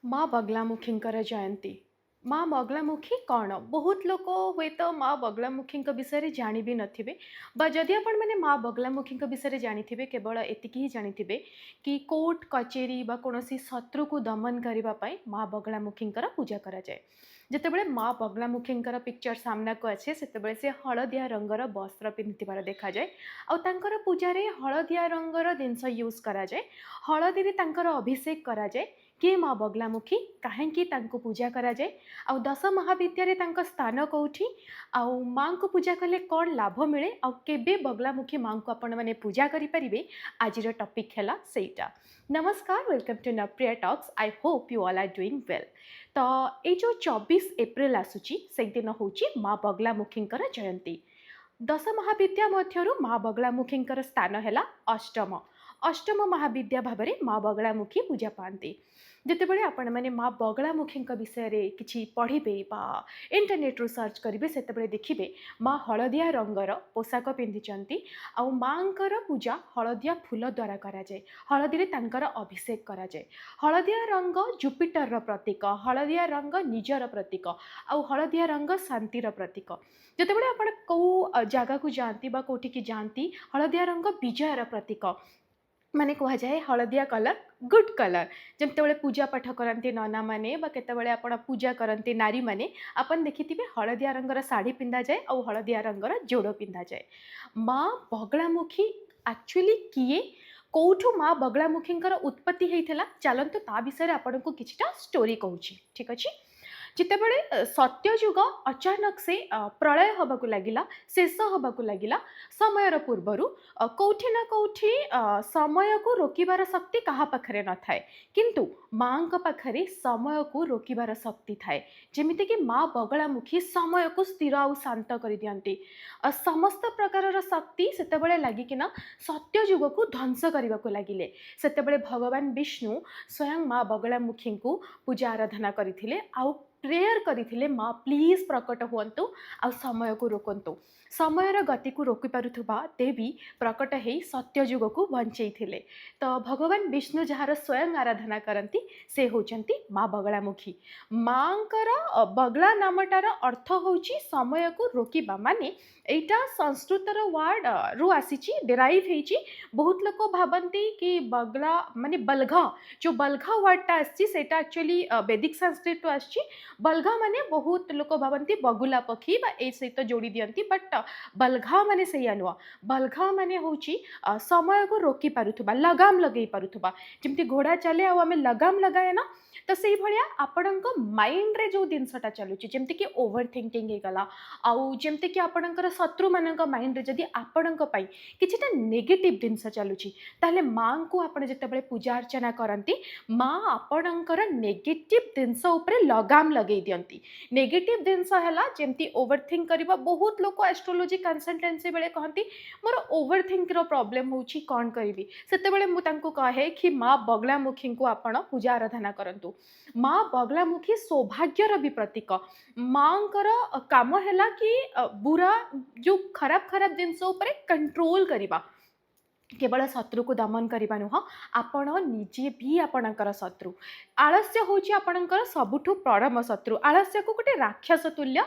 माँ बगलामुखीଙ୍କର जयंती माँ बगलामुखी कौन बहुत लोक हुए तो माँ बगलामुखी विषय में जानी भी नथिबे बा जदि आपण मैंने माँ बगलामुखी विषय जानी केवल एतिकी ही जानी कि कोर्ट कचेरी बा कौनसी शत्रु को दमन करने माँ बगलामुखीଙ୍କର पूजा करा जाए। जितेबाला माँ बगलामुखीଙ୍କର पिक्चर सामना को आसे से से हलदिया रंगर वस्त्र पिंधिथिबार देखा जाए आउर पूजा हलदिया रंगर जिनस यूज करा जाए हलदी रे तांकर अभिषेक करा जाए किए माँ बगलामुखी कहीं पूजा करा जाए आ दश महाविद्या तांका स्थान कौटी आउ माँ को पूजा कले कौन लाभ मिले आउ केबे बगलामुखी माँ को आपण मैंने पूजा करें आज टॉपिक है सेटा। नमस्कार welcome to Navapriya talks I hope you all are doing well. तो ये जो 24 एप्रिल आसूची से दिन हूँ माँ बगलामुखीଙ୍କର जयंती। दश महाविद्या मध्यरु माँ बगलामुखीଙ୍କର स्थान है अष्टम अष्टम महाविद्या भाव में माँ बगलामुखी पूजा पाती। जितेबाला आपण मैंने माँ बगलामुखी विषय किसी पढ़े इंटरनेट रू सर्च करेंगे से देखिए माँ हलदिया रंगर पोशाक पिंधि आउ माँ पूजा हलदिया फूल द्वारा कराए हलदी तांकर अभिषेक कराए। हलदिया रंग जुपिटर प्रतीक हलदिया रंग निजर प्रतीक आउ हलदिया रंग शांतिर प्रतीक। जितेबाला आपण कौ जगह को जाती कौटिकी जाती हलदिया रंग विजयर प्रतीक माने कह जाए हलदिया कलर गुड कलर जमते पूजा पाठ करती नना मैंने केतबेले आपण पूजा करती नारी मैंने आपन देखिथे हलदिया रंगर साड़ी पिंधा जाए और हलदिया रंगर जोड़ पिंधा जाए। माँ बगलामुखी एक्चुअली किए कौठू माँ बगलामुखी उत्पत्ति होता चलतु ता विषय आपन को किछटा स्टोरी कहूँ ठीक अच्छे। जितेबाला सत्ययुग अचानक से प्रलय हवाक लगिला शेष हवाक लगिला समय पूर्वर कौटि ना कौटि समय को रोकबार शक्ति कहा पाखरे न थाए किंतु माँ पाखरे समय को रोकबार शक्ति थाए जमीती कि माँ बगलामुखी समय को स्थिर आउ शांत कर दियंती। समस्त प्रकार शक्ति सेतेबेले लागिकिना सत्ययुग को ध्वंस करने को लगिले सेतेबेले भगवान विष्णु स्वयं माँ बगलामुखी को पूजा आराधना करथिले आउ प्रेयर करथिले माँ प्लीज प्रकट हुअन्तु आ समय को रोकंतु। समयर गति को रोकी पारुथबा देवी प्रकट हो सत्ययुग को बंचैथिले। तो भगवान विष्णु जार स्वयं आराधना करती से होचंती माँ बगलामुखी। माँकर बगला नामटार अर्थ होची समय को रोकिबा माने एटा संस्कृतर वर्ड रु आसीची डेराइव हेची। बहुत लोग भाबंती कि बगला माने बलघा जो बलघा वर्डटा आसी सेटा एक्चुअली वैदिक संस्कृत आसी। बलघा माने बहुत लोक भावती बगुला पक्षी ए सहित जोड़ी दियंती बट बलघा माने सैया नुआ बलघा माने होची समय को रोकी पारुथबा लगाम लगे पारुथबा जमती घोड़ा चले आमे लगाम लगाए ना तो से भलिया आपणक माइंड रे जो जिनसटा चलुची जमती कि ओवर थिंकिंग गला आउ जमती कि आपणकर शत्रु मानक माइंड रे जदी आपणक पई किछिटा नेगेटिव जिनस चलुची ताले मां को आपण जेतेबेले पूजा अर्चना करंती मां आपणकर नेगेटिव जिनस ऊपर लगाम लगे दियंती। नेगेटिव जिनस हैला जेमती ओवरथिंक करबा बहुत लोक एस्ट्रोलॉजी कंसल्टेंसी बेले कहती मोर ओवरथिंक रो प्रॉब्लम होची कोन करबी सेतेबेले मु तांको कहे कि मां बगलामुखी को आपण पूजा आराधना करंतु। मां बगलामुखी सौभाग्यर भी प्रतीक मांकर काम हैला कि बुरा जो खराब खराब जिनस ऊपर कंट्रोल करबा केवल शत्रु को दमन करने नुह आपण निजे भी आपणकर शत्रु। आलस्य होची आपणकर सबुठु परम शत्रु आलस्य को गोटे राक्षस तुल्य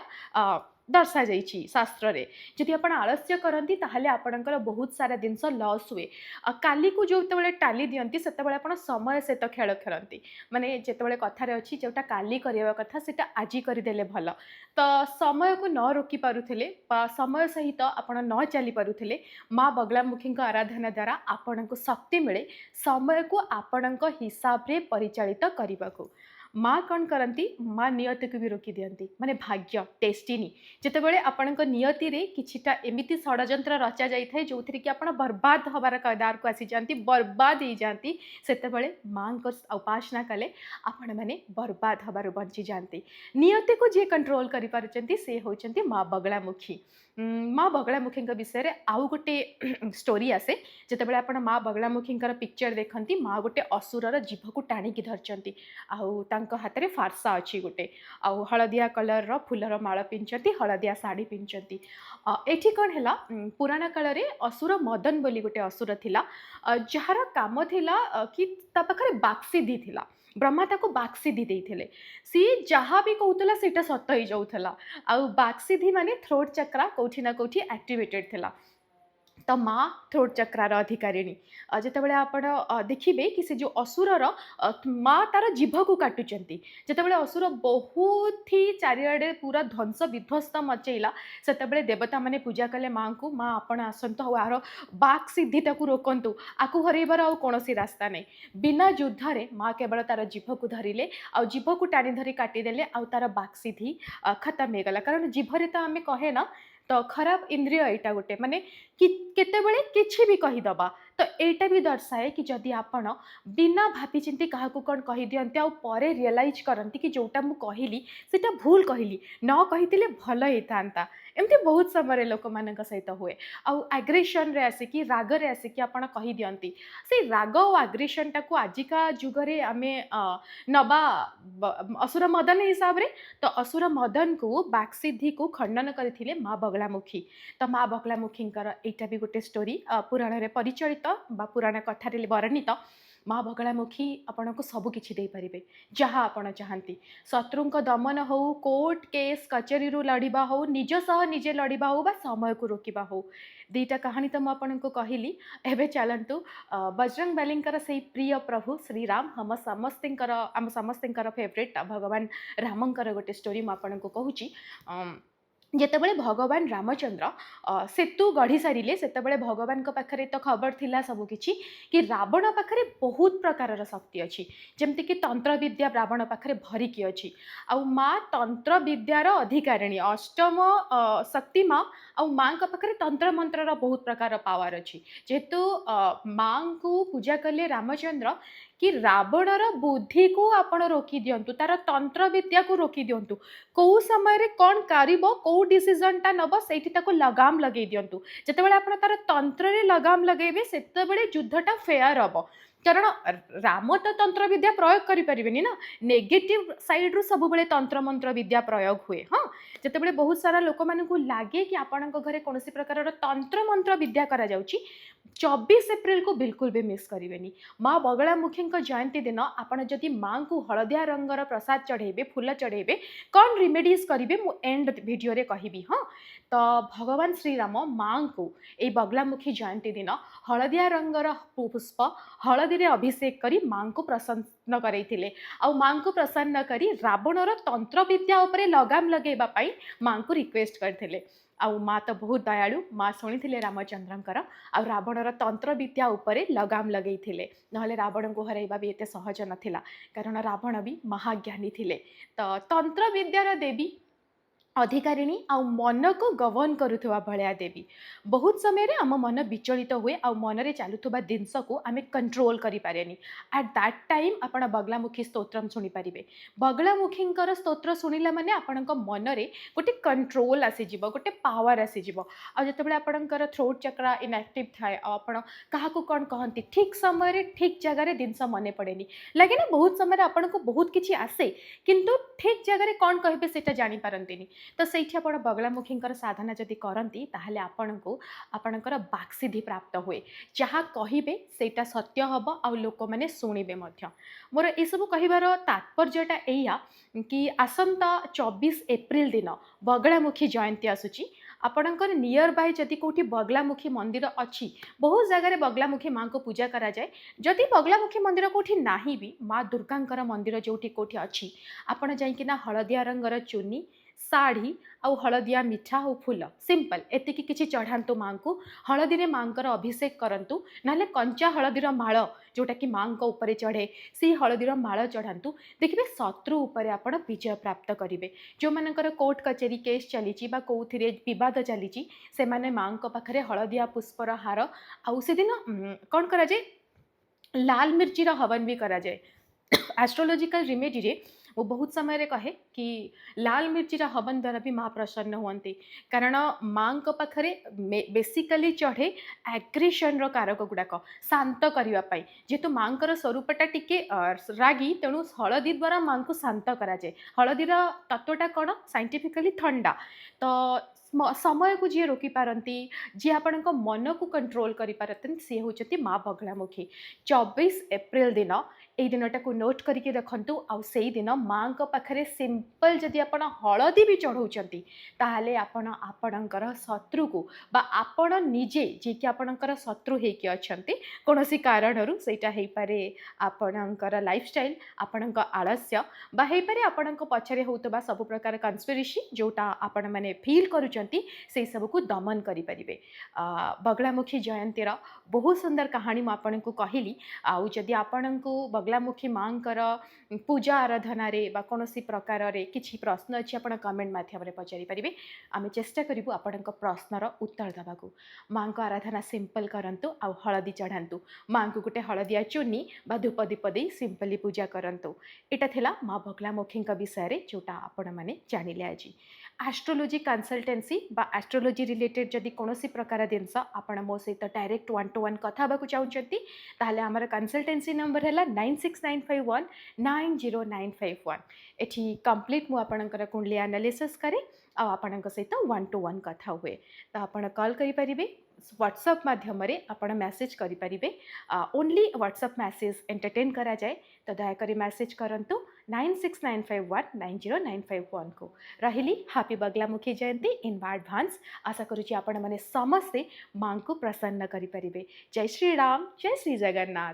दर्शा जाइछि शास्त्र रे जदि आपण आलस्य करंती ताहले आपणकर बहुत सारा जिनस लॉस हुए। काली को जोतेबेले टाली दियंती सेतेबेले आपण समय सहित खेल खेलंती माने जेतेबेले कथारे अछि जेटा काली करिया कथा सेटा आजि करिदेले भल तो समय को न रोकी पारुथिले बा समय सहित आपण न चली पारुथिले माँ बगलामुखी आराधना द्वारा आपण को शक्ति मिले समय को आपण हिसाब रे परिचालित करने को। माँ कौन करती माँ नियति को भी रोकी दियंती माने भाग्य डेस्टिनी जितेबाला आपण नियति रे किछिटा एमिति षड्यंत्र रचा जाए जो थी कि आप बर्बाद हबार कदार को आसी जाती बर्बाद हो जाती सेतेबेले माँ को उपासना कले आपण मैंने बर्बाद हबार बंची जाती। नियति को जी कंट्रोल करि पारुचंती से होचंती माँ बगलामुखी। माँ बगलामुखी विषय में आउ गोटे स्टोरी आसे जितेबाला आपण माँ बगलामुखी पिक्चर देखती माँ गोटे असुरर जीभ को टाणिकी धरती हाथ में फारसा अच्छी गोटे आउ हलदिया कलर रो फूलर माल पिंधती हलदिया साड़ी पिंधती एठी कौन है पुराना काल में असुर मदन बोली गोटे असुर थिला जार काम थिला कि ता पाखरे बाक्सीधी थिला ब्रह्मा ताको बाक्सीधी देइथिले सी जहाँ भी कहूला सेटा सत हो जाऊला आउ बाक्सीधी माने थ्रोट चक्रा कौठी ना कौठी एक्टिवेटेड थिला तो माँ थ्रोट चक्रार अधिकारिणी जितेबाला आपण देखिए कि से जो असुरर माँ तार जीभ को काटुचंती जितेबाला असुर बहुत ही चारिआडे पूरा ध्वंस विध्वस्त मचेला सेतेबेले देवता माने पूजा कले माँ को माँ आपण आसंतु आर बाक सिद्धि ताकू रोकंतु आकु हरैबार आउ कोनोसी रास्ता नहीं बिना युद्धरे माँ केवल तार जीभ को धरिले आ जीभ को टाणी धरी काटिदेले आउ तार बाक सिद्धि खत्म हो गला कारण जीभरे तो आम कहे ना तो खराब इंद्रिय एटा गोटे माने कि केतेबेले किछि भी कहीदबा तो एटा भी दर्शाए कि जदि आपण बिना भापी चिंती क्या कौन कही दियंती आ परे रियलाइज करती कि जोटा मु कहली सेटा भूल कहली न कही भल होता एमती बहुत समय लोक मान सहित हुए आउ आग्रेशन रे आसिकी राग रे आसिकी आपण कही दियंती से राग और आग्रेशन टाको आजिका जुगरे आमे नबा असुर मदन हिसाब रे तो असुर मदन को बाक्सिद्धि को खंडन करथिले माँ बगलामुखी तो माँ बगलामुखींकर एटा भी गोटे स्टोरी पुराण रे परिचलित बा पुराण कथारे वर्णित माँ बगलामुखी आपन को सब किछि दे परिबे जहाँ आपन चाहती शत्रुंक दमन हो कोर्ट केस कचेरी रु लड़िबा हो निज सह निजे लड़िबा हो बा समय को रोकिबा हो दीटा कहानी तो मुझे कहली एवं चलतु बजरंग बालींकर से प्रिय प्रभु श्री राम हम समस्तर फेवरेट भगवान रामंकर गोटे स्टोरी मुझे कहूँ जितेबाला भगवान रामचंद्र सेतु गढ़ी सारे से भगवान पाखे तो खबर थिला सबकि कि रावण पाखे बहुत प्रकार शक्ति अच्छी जमती कि तंत्र विद्या रावण पाखे भरिकी अच्छी आउ माँ तंत्र विद्यार अधिकारिणी अष्टम शक्ति माँ आउ माँ पाखे तंत्र मंत्र बहुत प्रकार पावर अच्छी जेहेतु माँ को पूजा कले रामचंद्र कि रावणर बुद्धि को आपण रोकी दिंतु तार तंत्र विद्या को रोकी दिंतु कौ समय कौन कर कौ डिसीजनटा नब से लगाम लगे दिंतु जितेबाला आप तार तंत्र लगाम लगेबे सेतेबेले युद्धटा फेयर हम कारण राम तो तंत्र विद्या प्रयोग करें ना नेगेटिव साइड रु सब बेले तंत्र मंत्र विद्या प्रयोग हुए हाँ जितेबाला बहुत सारा लोक मानू लगे कि आपण घरे कौन प्रकार तंत्र मंत्र विद्या करा जाउची 24 एप्रिल को बिल्कुल भी मिस करेंगे माँ बगलामुखी जयंती दिन आपड़ जदि माँ को हलदिया रंगर प्रसाद चढ़ेबे फूल चढ़ेबे कौन रिमेडीज करेंगे मु एंड वीडियो रे कहबी हाँ तो भगवान श्रीराम माँ को ये बगलामुखी जयंती दिन हलदिया रंगर पुष्प हलदी रे अभिषेक करी माँ को प्रसन्न करैथिले आउ माँ को प्रसन्न करी रावणर तंत्र विद्या उपरे लगाम लगेबा पाई माँ को रिक्वेस्ट करथिले आउ माँ तो बहुत दयालु माँ शुणी रामचंद्रंकर आउ रावणर तंत्र विद्या उपरे लगाम लगेइथिले नहले रावण को हरैबा भी एते सहज नथिला कारण रावण भी महाज्ञानी थिले तो तंत्र विद्यार देवी अधिकारिणी आउ मन को गवर्न करुवा भलिया देवी बहुत समय रे आम मन विचलित हुए आउ मन रे चलुवा जिनस को आम कंट्रोल करि पारेनी एट दैट टाइम आपण बगलामुखी स्तोत्रम शुणी पारिबे बगलामुखींकर स्तोत्र शुणिला माने आपणक मन रे गोटे कंट्रोल आसीजिवो गोटे पावर आसीजिवो आ जतबेले आपणकर थ्रोट चक्र इनएक्टिव थाए आपण काहाकू कोन कहंती ठीक समय रे ठीक जगह रे जिनस मने पड़ेनी लगे ना बहुत समय रे आपणको बहुत किछि आसे किंतु ठीक जगह रे कोन कहबे सेटा जानि पारंतिनी तो सही आप बगलामुखी साधना जदि करती ताहले आपनको आपणकर बाक्सिद्धि प्राप्त हुए जहाँ कहे सेटा सत्य हम आउ लोक मैंने शुणवे मोर ये सब कहार तात्पर्यटा या कि आसंता 24 एप्रिल दिन बगलामुखी जयंती आसूची आपणकर नियर बाय जदि कौटी बगलामुखी मंदिर अच्छी बहुत जगह बगलामुखी माँ को पूजा करा जाए जदि बगलामुखी मंदिर कौटी नाही भी माँ दुर्गांकर मंदिर जोटी कौटी अच्छी आपण जाइकिना हलदिया रंगर चुनी साड़ी आउ हलदिया मिठा और फूल सिंपल एतिकी किछि चढ़ातु माँ को हलदी रे माँ कर अभिषेक करंतु नाले कंचा हलदीर माल जोटा कि माँ को ऊपर चढ़े सी हलदीर माल चढ़ातु देखिए शत्रु उपरे आपण विजय प्राप्त करेंगे जो मानकर कोर्ट कचेरी केस चली बा कौथिरे विवाद चली से माने माँ को पाखरे हलदिया पुष्पर हार आउ से दिन कौन करा जाए लाल मिर्चीर हवन भी करा जाए एस्ट्रोलोजिकल रिमेडी रे वो बहुत समय कहे कि लाल मिर्चीर हवन द्वारा भी माँ प्रसन्न हुअन्ति कारण माँ पाखरे बेसिकली चढ़े एग्रेसन कारक गुड़ाक शांत करने जेहेतु माँ स्वरूपटा टिके रागी तेणु हलदी द्वारा माँ को शांत कराए हलदीर तत्वटा कौन साइंटिफिकली ठंडा तो समय को जी रोकी पारती जी आपण मन को कंट्रोल करें सी हूँ माँ बगलामुखी 24 एप्रिल दिन यही दिनटा को नोट करके रखु आई दिन माँ पाखे सिंपल जदि आप हलदी भी चढ़ाऊँच ताहले आपण आपणकर शत्रु को बा आपण निजे जी कि आपणकर शत्रु होइके अछंती कोनोसी कारणरू सेटा हेई पारे आपणकर लाइफस्टाइल आपणक आलस्य बा हेई पारे आपणक पछरे होतबा सब प्रकार कन्स्पिरेसी जोटा आपण माने फील करूचंती से सब को दमन करि परिबे। बगलामुखी जयंतीर बहुत सुंदर कहानी मु आपनको कहली आउ जदि आपणको बगलामुखी माँकर पूजा आराधना रे बा कोनोसी प्रकार रे किछि प्रश्न अछि आपण कमेंट माध्यम रे पचारि परिबे आमे चेष्टा करिबु आपणक प्रश्नर उत्तर दबाकू। माँ को आराधना सिंपल करंतु आ हलदी चढ़ातु माँ को गोटे हलदिया चुनी बा धूप दीप दे सिंपली पूजा करंतु। एटा थिला माँ बगलामुखी विषय रे जोटा आपण माने जानिले आज। एस्ट्रोलोजी कंसल्टेंसी बा एस्ट्रोलोजी रिलेटेड जदि कोनोसी प्रकार जिनस आपण मो सहित डायरेक्ट 1-to-1 कथा हेबाकू चाहूचंती ताहले हमर कंसल्टेंसी नंबर है 9695190951 एठी कंप्लीट मु आपणकर कुंडली एनालिसिस करे आ आपणक सहित 1-to-1 कथा हुए तो आपण कॉल करि परिबे व्हाट्सएप माध्यम रे आपण मैसेज करि परिबे ओनली व्हाट्सएप मैसेज एंटरटेन करा जाए तो दयाकरी मैसेज करंतु 9695190951 को रहिली happy Baglamukhi Jayanti in advance आशा करूची आपण माने समस्ते मां को प्रसन्न करि परिबे। जय श्री राम जय श्री जगन्नाथ।